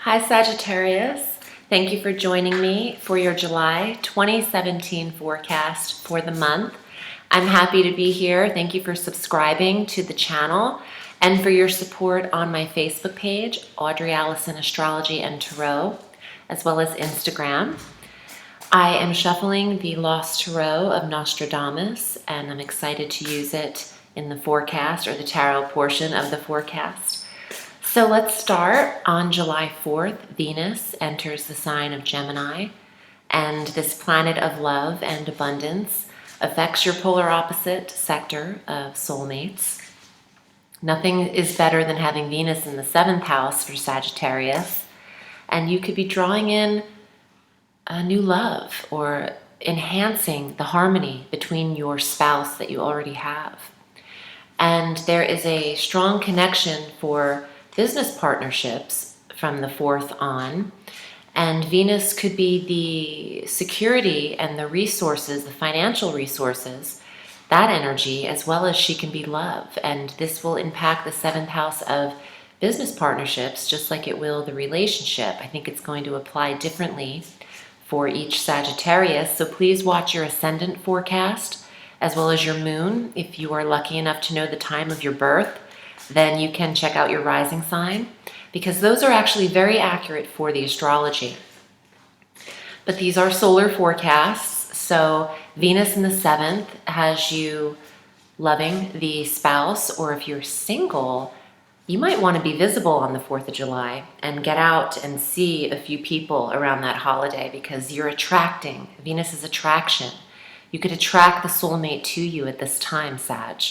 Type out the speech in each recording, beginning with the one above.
Hi Sagittarius, thank you for joining me for your July 2017 forecast for the month. I'm happy to be here. Thank you for subscribing to the channel and for your support on my Facebook page, Audrey Alison Astrology and Tarot, as well as Instagram. I am shuffling the Lost Tarot of Nostradamus, and I'm excited to use it in the forecast or the tarot portion of the forecast. So let's start. On July 4th, Venus enters the sign of Gemini, and this planet of love and abundance affects your polar opposite sector of soulmates. Nothing is better than having Venus in the 7th house for Sagittarius, and you could be drawing in a new love or enhancing the harmony between your spouse that you already have. And there is a strong connection for business partnerships from the 4th on, and Venus could be the security and the resources, the financial resources, that energy, as well as she can be love. And this will impact the 7th house of business partnerships just like it will the relationship. I think it's going to apply differently for each Sagittarius, so please watch your ascendant forecast as well as your moon. If you are lucky enough to know the time of your birth, then you can check out your rising sign, because those are actually very accurate for the astrology. But these are solar forecasts, so Venus in the 7th has you loving the spouse, or if you're single, you might want to be visible on the 4th of July and get out and see a few people around that holiday, because you're attracting. Venus is attraction. You could attract the soulmate to you at this time, Sag.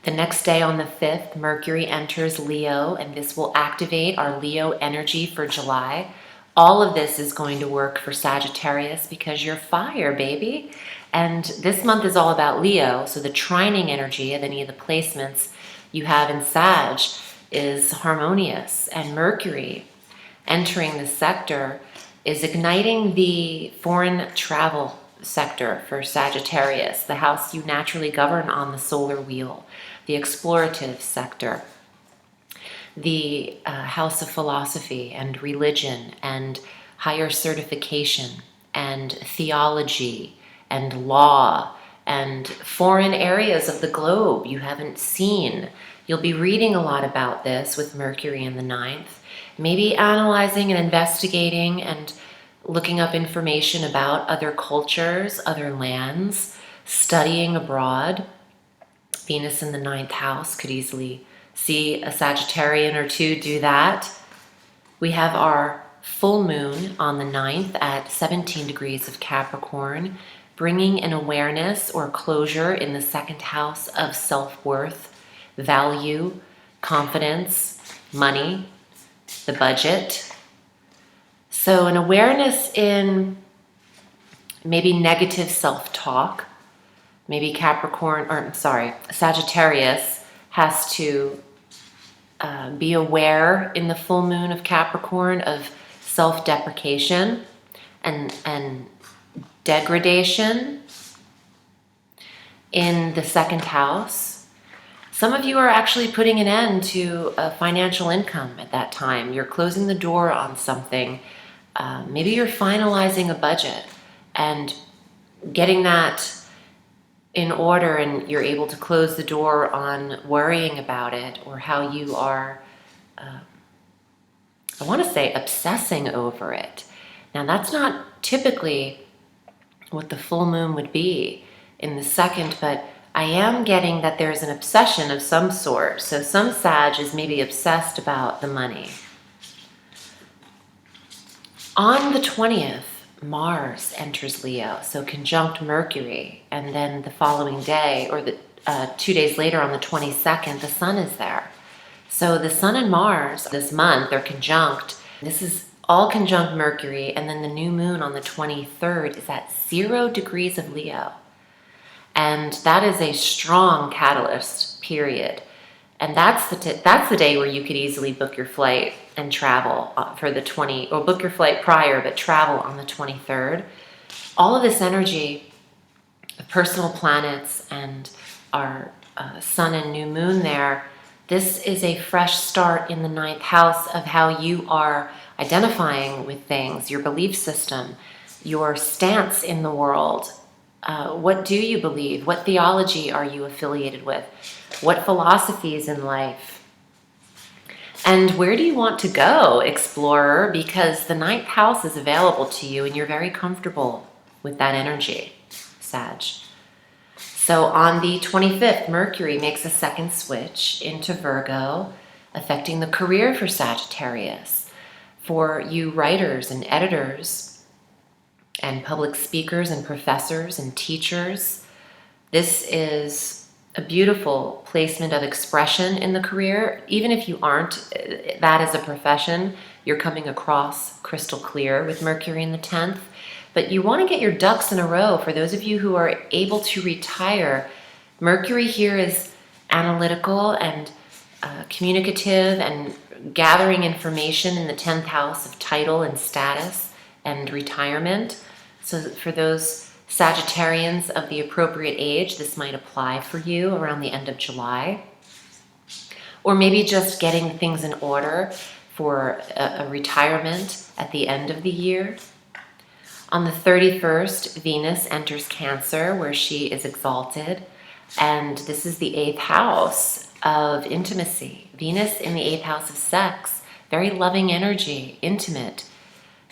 The next day on the 5th, Mercury enters Leo, and this will activate our Leo energy for July. All of this is going to work for Sagittarius because you're fire, baby. And this month is all about Leo, so the trining energy of any of the placements you have in Sag is harmonious. And Mercury entering the sector is igniting the foreign travel sector for Sagittarius, the house you naturally govern on the solar wheel, the explorative sector, the house of philosophy and religion and higher certification and theology and law and foreign areas of the globe you haven't seen. You'll be reading a lot about this with Mercury in the 9th, maybe analyzing and investigating and looking up information about other cultures, other lands, studying abroad. Venus in the 9th house could easily see a Sagittarian or two do that. We have our full moon on the 9th at 17 degrees of Capricorn, bringing an awareness or closure in the 2nd house of self-worth, value, confidence, money, the budget. So an awareness in maybe negative self-talk. Maybe Sagittarius has to be aware in the full moon of Capricorn of self-deprecation and degradation in the 2nd house. Some of you are actually putting an end to a financial income at that time. You're closing the door on something. Maybe you're finalizing a budget and getting that in order, and you're able to close the door on worrying about it, or how you are, I want to say, obsessing over it. Now, that's not typically what the full moon would be in the 2nd, but I am getting that there's an obsession of some sort. So some Sag is maybe obsessed about the money. On the 20th, Mars enters Leo, so conjunct Mercury, and then the following day, or the 2 days later on the 22nd, the Sun is there. So the Sun and Mars this month are conjunct. This is all conjunct Mercury, and then the new moon on the 23rd is at 0 degrees of Leo. And that is a strong catalyst, period. And that's the day where you could easily book your flight and travel for the or book your flight prior, but travel on the 23rd. All of this energy, the personal planets and our sun and new moon there This is a fresh start in the 9th house of how you are identifying with things, your belief system, your stance in the world. What do you believe? What theology are you affiliated with? What philosophies in life? And where do you want to go, explorer? Because the 9th house is available to you and you're very comfortable with that energy, Sag. So on the 25th, Mercury makes a second switch into Virgo, affecting the career for Sagittarius. For you writers and editors and public speakers and professors and teachers, this is a beautiful placement of expression in the career. Even if you aren't that as a profession, you're coming across crystal clear with Mercury in the 10th. But you want to get your ducks in a row. For those of you who are able to retire, Mercury here is analytical and communicative and gathering information in the 10th house of title and status and retirement. So for those Sagittarians of the appropriate age, this might apply for you around the end of July. Or maybe just getting things in order for a retirement at the end of the year. On the 31st, Venus enters Cancer, where she is exalted, and this is the 8th house of intimacy. Venus in the 8th house of sex, very loving energy, intimate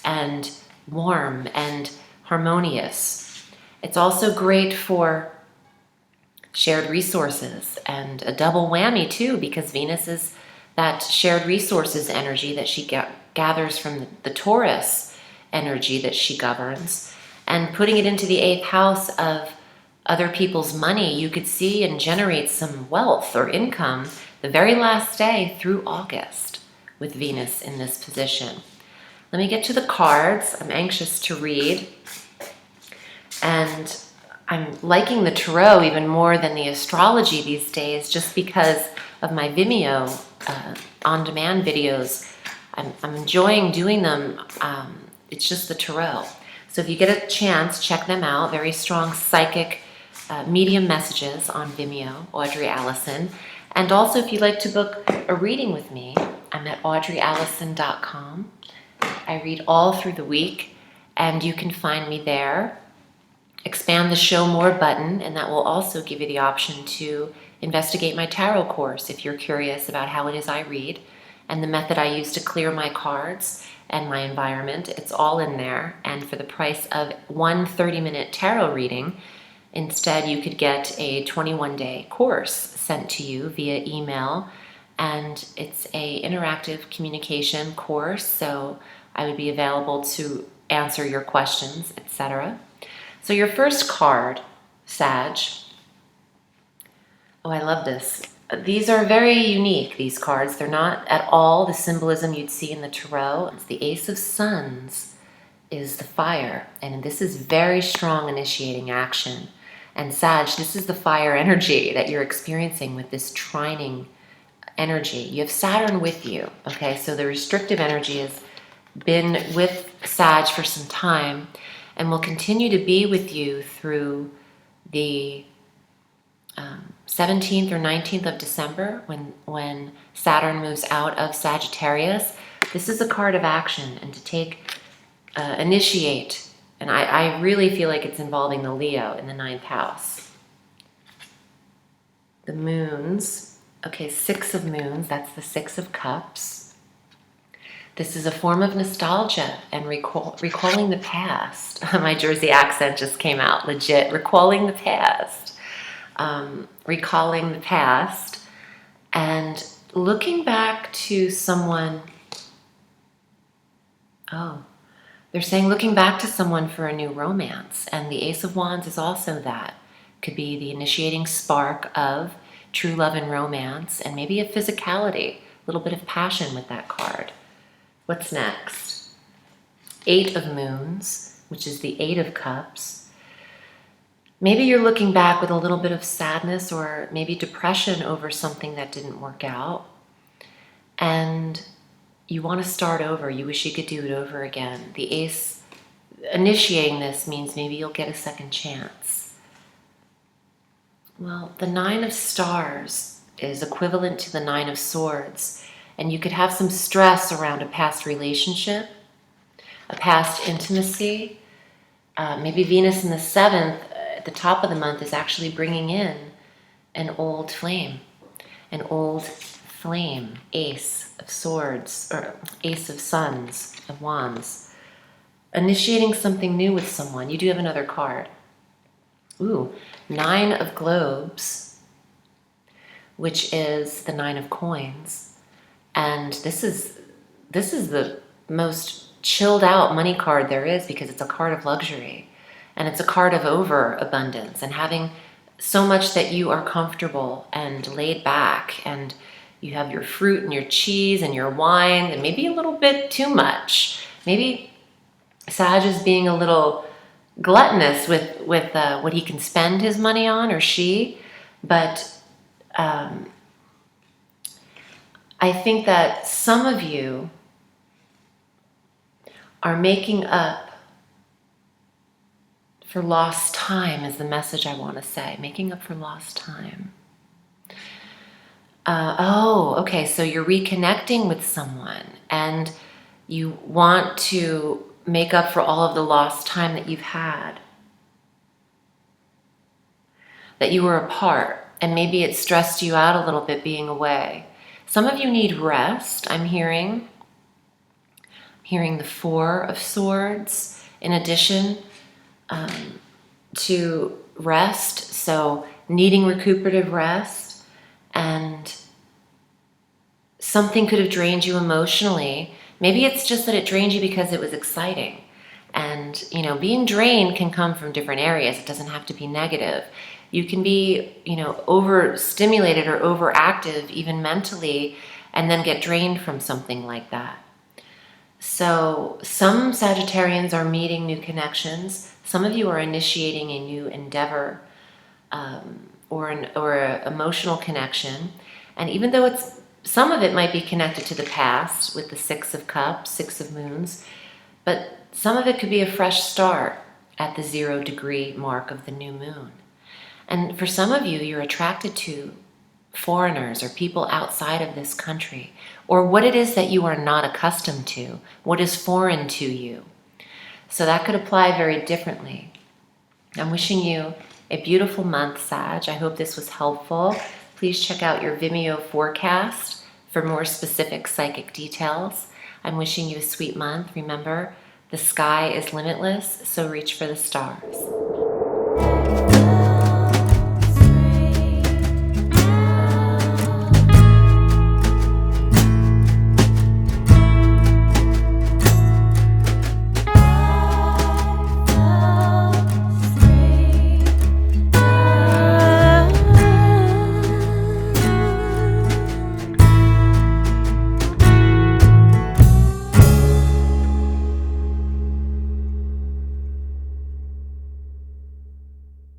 and warm and harmonious. It's also great for shared resources and a double whammy too, because Venus is that shared resources energy that she gathers from the Taurus energy that she governs, and putting it into the 8th house of other people's money, you could see and generate some wealth or income the very last day through August with Venus in this position. Let me get to the cards. I'm anxious to read, and I'm liking the tarot even more than the astrology these days, just because of my Vimeo on-demand videos. I'm enjoying doing them. It's just the tarot. So if you get a chance, check them out. Very strong psychic medium messages on Vimeo, Audrey Alison. And also if you'd like to book a reading with me, I'm at audreyalison.com. I read all through the week, and you can find me there. Expand the Show More button, and that will also give you the option to investigate my tarot course if you're curious about how it is I read and the method I use to clear my cards and my environment. It's all in there. And for the price of one 30-minute tarot reading, instead you could get a 21-day course sent to you via email. And it's a interactive communication course, so I would be available to answer your questions, etc. So your first card, Sag. Oh, I love this. These are very unique, these cards. They're not at all the symbolism you'd see in the tarot. It's the Ace of Suns is the fire, and this is very strong initiating action. And Sag, this is the fire energy that you're experiencing with this trining energy. You have Saturn with you, okay? So the restrictive energy has been with Sag for some time and will continue to be with you through the 17th or 19th of December when Saturn moves out of Sagittarius. This is a card of action and to take, initiate. And I really feel like it's involving the Leo in the 9th house. The moons. Okay, 6 of moons. That's the 6 of cups. This is a form of nostalgia and recalling the past. My Jersey accent just came out, legit. Recalling the past. Recalling the past and looking back to someone. Oh, they're saying looking back to someone for a new romance. And the Ace of Wands is also that. Could be the initiating spark of true love and romance, and maybe a physicality, a little bit of passion with that card. What's next? 8 of moons, which is the 8 of cups. Maybe you're looking back with a little bit of sadness or maybe depression over something that didn't work out. And you want to start over. You wish you could do it over again. The Ace initiating this means maybe you'll get a second chance. Well, the 9 of stars is equivalent to the Nine of Swords. And you could have some stress around a past relationship, a past intimacy. Maybe Venus in the 7th at the top of the month is actually bringing in an old flame. An old flame, Ace of Swords, or Ace of Sons, of Wands. Initiating something new with someone. You do have another card. Ooh, Nine of Globes, which is the Nine of Coins. And this is the most chilled out money card there is, because it's a card of luxury. And it's a card of overabundance and having so much that you are comfortable and laid back, and you have your fruit and your cheese and your wine, and maybe a little bit too much. Maybe Sag is being a little gluttonous with what he can spend his money on, or she, but I think that some of you are making up for lost time, is the message I want to say. Making up for lost time. Okay, so you're reconnecting with someone and you want to make up for all of the lost time that you've had, that you were apart, and maybe it stressed you out a little bit being away. Some of you need rest, I'm hearing the Four of Swords in addition to rest, so needing recuperative rest, and something could have drained you emotionally. Maybe it's just that it drained you because it was exciting. And, being drained can come from different areas. It doesn't have to be negative. You can be, overstimulated or overactive, even mentally, and then get drained from something like that. So some Sagittarians are meeting new connections. Some of you are initiating a new endeavor or an emotional connection. And even though some of it might be connected to the past with the Six of Cups, Six of Moons, but some of it could be a fresh start at the 0 degree mark of the new moon. And for some of you, you're attracted to foreigners or people outside of this country, or what it is that you are not accustomed to, what is foreign to you. So that could apply very differently. I'm wishing you a beautiful month, Sag. I hope this was helpful. Please check out your Vimeo forecast for more specific psychic details. I'm wishing you a sweet month. Remember, the sky is limitless, so reach for the stars.